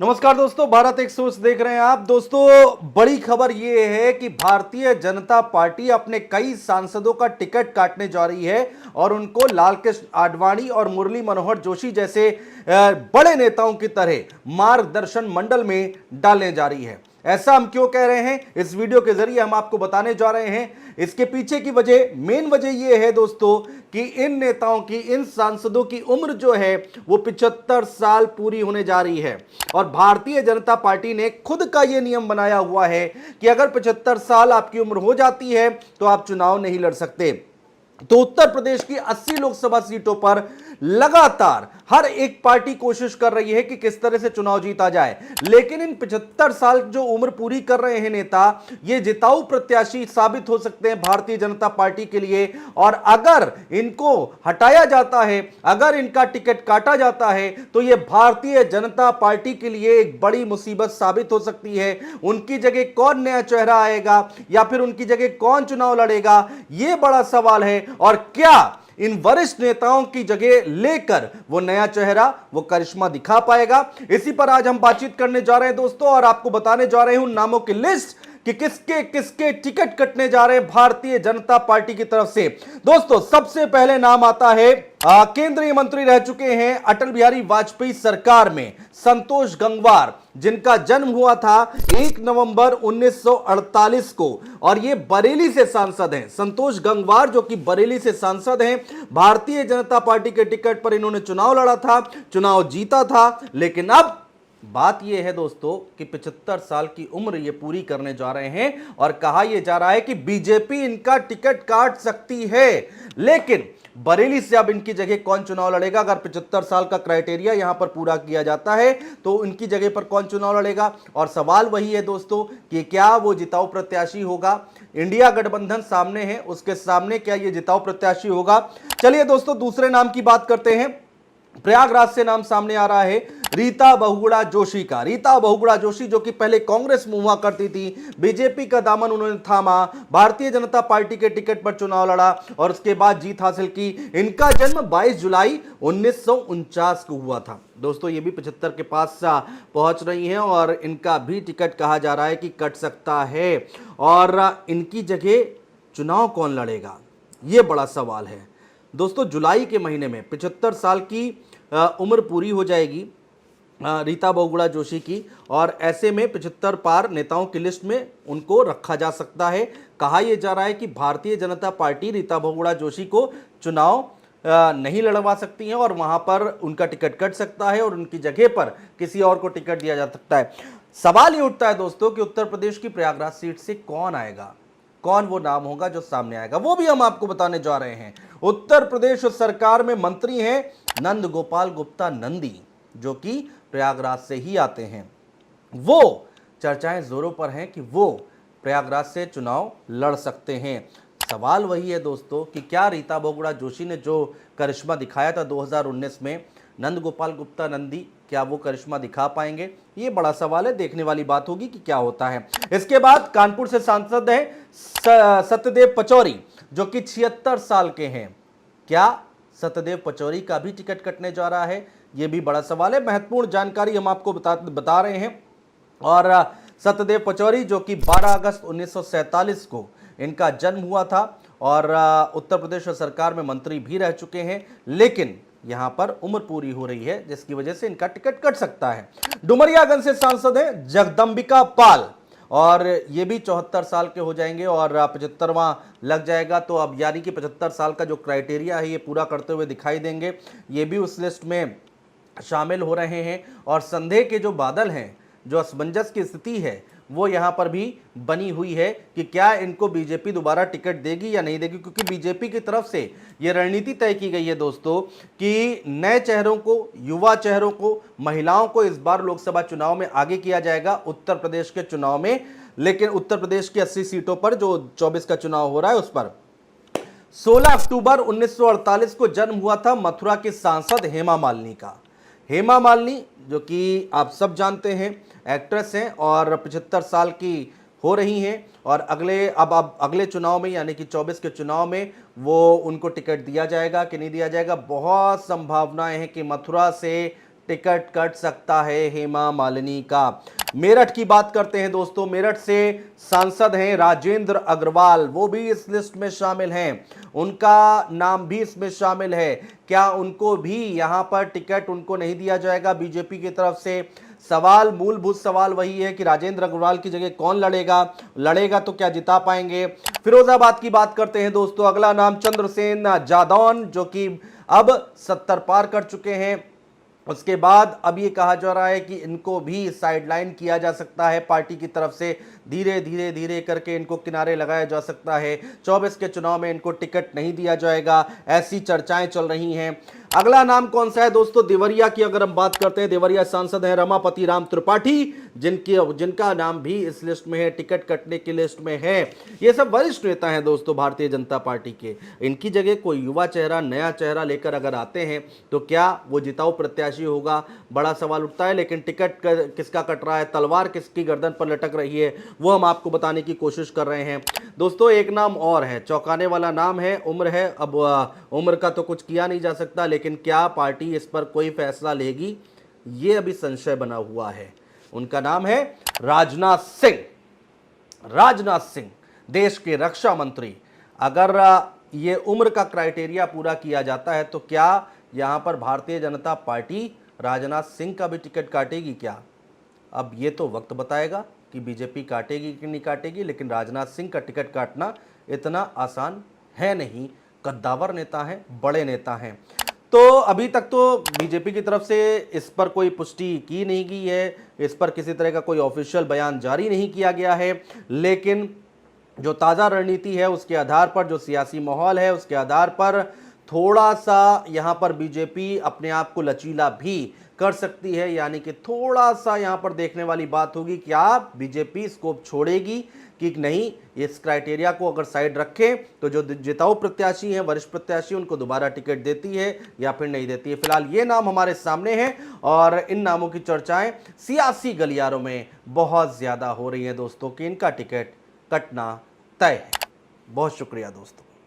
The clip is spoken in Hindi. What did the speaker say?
नमस्कार दोस्तों, भारत एक सोच देख रहे हैं आप। दोस्तों, बड़ी खबर ये है कि भारतीय जनता पार्टी अपने कई सांसदों का टिकट काटने जा रही है और उनको लाल कृष्ण आडवाणी और मुरली मनोहर जोशी जैसे बड़े नेताओं की तरह मार्गदर्शन मंडल में डालने जा रही है। ऐसा हम क्यों कह रहे हैं, इस वीडियो के जरिए हम आपको बताने जा रहे हैं। इसके पीछे की वजह, मेन वजह यह है दोस्तों कि इन नेताओं की, इन सांसदों की उम्र जो है वो 75 साल पूरी होने जा रही है और भारतीय जनता पार्टी ने खुद का यह नियम बनाया हुआ है कि अगर 75 साल आपकी उम्र हो जाती है तो आप चुनाव नहीं लड़ सकते। तो उत्तर प्रदेश की 80 लोकसभा सीटों पर लगातार हर एक पार्टी कोशिश कर रही है कि किस तरह से चुनाव जीता जाए, लेकिन इन 75 साल जो उम्र पूरी कर रहे हैं नेता, ये जिताऊ प्रत्याशी साबित हो सकते हैं भारतीय जनता पार्टी के लिए। और अगर इनको हटाया जाता है, अगर इनका टिकट काटा जाता है, तो यह भारतीय जनता पार्टी के लिए एक बड़ी मुसीबत साबित हो सकती है। उनकी जगह कौन नया चेहरा आएगा या फिर उनकी जगह कौन चुनाव लड़ेगा, यह बड़ा सवाल है। और क्या इन वरिष्ठ नेताओं की जगह लेकर वो नया चेहरा, वो करिश्मा दिखा पाएगा? इसी पर आज हम बातचीत करने जा रहे हैं दोस्तों, और आपको बताने जा रहे हैं उन नामों की लिस्ट कि किसके किसके टिकट कटने जा रहे हैं भारतीय जनता पार्टी की तरफ से। दोस्तों, सबसे पहले नाम आता है केंद्रीय मंत्री रह चुके हैं अटल बिहारी वाजपेयी सरकार में संतोष गंगवार, जिनका जन्म हुआ था 1 नवंबर 1948 को और ये बरेली से सांसद हैं। संतोष गंगवार जो कि बरेली से सांसद हैं, भारतीय जनता पार्टी के टिकट पर इन्होंने चुनाव लड़ा था, चुनाव जीता था। लेकिन अब बात यह है दोस्तों कि 75 साल की उम्र ये पूरी करने जा रहे हैं और कहा यह जा रहा है कि बीजेपी इनका टिकट काट सकती है। लेकिन बरेली से अब इनकी जगह कौन चुनाव लड़ेगा? अगर 75 साल का क्राइटेरिया यहां पर पूरा किया जाता है तो इनकी जगह पर कौन चुनाव लड़ेगा? और सवाल वही है दोस्तों कि क्या वो जिताऊ प्रत्याशी होगा? इंडिया गठबंधन सामने है, उसके सामने क्या ये जिताऊ प्रत्याशी होगा? चलिए दोस्तों, दूसरे नाम की बात करते हैं। प्रयागराज से नाम सामने आ रहा है रीता बहुगुणा जोशी का। रीता बहुगुणा जोशी जो कि पहले कांग्रेस में हुआ करती थी, बीजेपी का दामन उन्होंने थामा, भारतीय जनता पार्टी के टिकट पर चुनाव लड़ा और उसके बाद जीत हासिल की। इनका जन्म 22 जुलाई 1949 को हुआ था। दोस्तों, ये भी 75 के पास पहुंच रही हैं और इनका भी टिकट कहा जा रहा है कि कट सकता है। और इनकी जगह चुनाव कौन लड़ेगा, यह बड़ा सवाल है। दोस्तों, जुलाई के महीने में 75 साल की उम्र पूरी हो जाएगी रीता बहुगुणा जोशी की, और ऐसे में 75 पार नेताओं की लिस्ट में उनको रखा जा सकता है। कहा यह जा रहा है कि भारतीय जनता पार्टी रीता बहुगुणा जोशी को चुनाव नहीं लड़वा सकती है और वहां पर उनका टिकट कट सकता है और उनकी जगह पर किसी और को टिकट दिया जा सकता है। सवाल ये उठता है दोस्तों कि उत्तर प्रदेश की प्रयागराज सीट से कौन आएगा, कौन वो नाम होगा जो सामने आएगा, वो भी हम आपको बताने जा रहे हैं। उत्तर प्रदेश सरकार में मंत्री हैं नंद गोपाल गुप्ता नंदी, जो कि प्रयागराज से ही आते हैं। वो चर्चाएं जोरों पर हैं कि वो प्रयागराज से चुनाव लड़ सकते हैं। सवाल वही है दोस्तों कि क्या रीता बहुगुणा जोशी ने जो करिश्मा दिखाया था 2019 में, नंद गोपाल गुप्ता नंदी क्या वो करिश्मा दिखा पाएंगे? ये बड़ा सवाल है, देखने वाली बात होगी कि क्या होता है। इसके बाद कानपुर से सांसद हैं सत्यदेव पचौरी, जो कि 76 साल के हैं। क्या सत्यदेव पचौरी का भी टिकट कटने जा रहा है? यह भी बड़ा सवाल है। महत्वपूर्ण जानकारी हम आपको बता रहे हैं। और सत्यदेव पचौरी जो कि 12 अगस्त 1947 को इनका जन्म हुआ था और उत्तर प्रदेश सरकार में मंत्री भी रह चुके हैं, लेकिन यहां पर उम्र पूरी हो रही है जिसकी वजह से इनका टिकट कट सकता है। डुमरियागंज से सांसद हैं जगदंबिका पाल, और ये भी 74 साल के हो जाएंगे और 75वां लग जाएगा, तो अब यानी कि 75 साल का जो क्राइटेरिया है ये पूरा करते हुए दिखाई देंगे। ये भी उस लिस्ट में शामिल हो रहे हैं और संदेह के जो बादल हैं, जो असमंजस की स्थिति है, वो यहाँ पर भी बनी हुई है कि क्या इनको बीजेपी दोबारा टिकट देगी या नहीं देगी, क्योंकि बीजेपी की तरफ से ये रणनीति तय की गई है दोस्तों कि नए चेहरों को, युवा चेहरों को, महिलाओं को इस बार लोकसभा चुनाव में आगे किया जाएगा उत्तर प्रदेश के चुनाव में। लेकिन उत्तर प्रदेश की 80 सीटों पर जो 24 का चुनाव हो रहा है उस पर 16 अक्टूबर 1948 को जन्म हुआ था मथुरा के सांसद हेमा मालिनी का। हेमा मालिनी जो कि आप सब जानते हैं एक्ट्रेस हैं और 75 साल की हो रही हैं और अगले चुनाव में यानी कि 24 के चुनाव में वो उनको टिकट दिया जाएगा कि नहीं दिया जाएगा। बहुत संभावनाएं हैं कि मथुरा से टिकट कट सकता है हेमा मालिनी का। मेरठ की बात करते हैं दोस्तों। मेरठ से सांसद हैं राजेंद्र अग्रवाल, वो भी इस लिस्ट में शामिल हैं, उनका नाम भी इसमें शामिल है। क्या उनको भी यहां पर टिकट उनको नहीं दिया जाएगा बीजेपी की तरफ से? सवाल, मूलभूत सवाल वही है कि राजेंद्र अग्रवाल की जगह कौन लड़ेगा तो क्या जिता पाएंगे? फिरोजाबाद की बात करते हैं दोस्तों। अगला नाम चंद्रसेन जादौन, जो कि अब 70 पार कर चुके हैं। उसके बाद अब ये कहा जा रहा है कि इनको भी साइडलाइन किया जा सकता है पार्टी की तरफ से, धीरे करके इनको किनारे लगाया जा सकता है। 24 के चुनाव में इनको टिकट नहीं दिया जाएगा, ऐसी चर्चाएं चल रही हैं। अगला नाम कौन सा है दोस्तों? देवरिया की अगर हम बात करते हैं, देवरिया सांसद हैं रमापति राम त्रिपाठी, जिनका नाम भी इस लिस्ट में है, टिकट कटने की लिस्ट में है। ये सब वरिष्ठ नेता हैं दोस्तों भारतीय जनता पार्टी के। इनकी जगह कोई युवा चेहरा, नया चेहरा लेकर अगर आते हैं तो क्या वो जिताऊ प्रत्याशी होगा? बड़ा सवाल उठता है। लेकिन टिकट किसका कट रहा है, तलवार किसकी गर्दन पर लटक रही है, वो हम आपको बताने की कोशिश कर रहे हैं दोस्तों। एक नाम और है, चौंकाने वाला नाम है, उम्र है। अब उम्र का तो कुछ किया नहीं जा सकता, लेकिन क्या पार्टी इस पर कोई फैसला लेगी, ये अभी संशय बना हुआ है। उनका नाम है राजनाथ सिंह। राजनाथ सिंह देश के रक्षा मंत्री। अगर ये उम्र का क्राइटेरिया पूरा किया जाता है तो क्या यहां पर भारतीय जनता पार्टी राजनाथ सिंह का भी टिकट काटेगी क्या? अब ये तो वक्त बताएगा कि बीजेपी काटेगी कि नहीं काटेगी, लेकिन राजनाथ सिंह का टिकट काटना इतना आसान है नहीं। कद्दावर नेता हैं, बड़े नेता हैं। तो अभी तक तो बीजेपी की तरफ से इस पर कोई पुष्टि की नहीं गई है, इस पर किसी तरह का कोई ऑफिशियल बयान जारी नहीं किया गया है। लेकिन जो ताज़ा रणनीति है उसके आधार पर, जो सियासी माहौल है उसके आधार पर, थोड़ा सा यहां पर बीजेपी अपने आप को लचीला भी कर सकती है। यानी कि थोड़ा सा यहां पर देखने वाली बात होगी कि आप बीजेपी स्कोप छोड़ेगी कि नहीं। इस क्राइटेरिया को अगर साइड रखें तो जो जिताऊ प्रत्याशी हैं, वरिष्ठ प्रत्याशी, उनको दोबारा टिकट देती है या फिर नहीं देती है। फिलहाल ये नाम हमारे सामने हैं और इन नामों की चर्चाएं सियासी गलियारों में बहुत ज्यादा हो रही है दोस्तों कि इनका टिकट कटना तय है। बहुत शुक्रिया दोस्तों।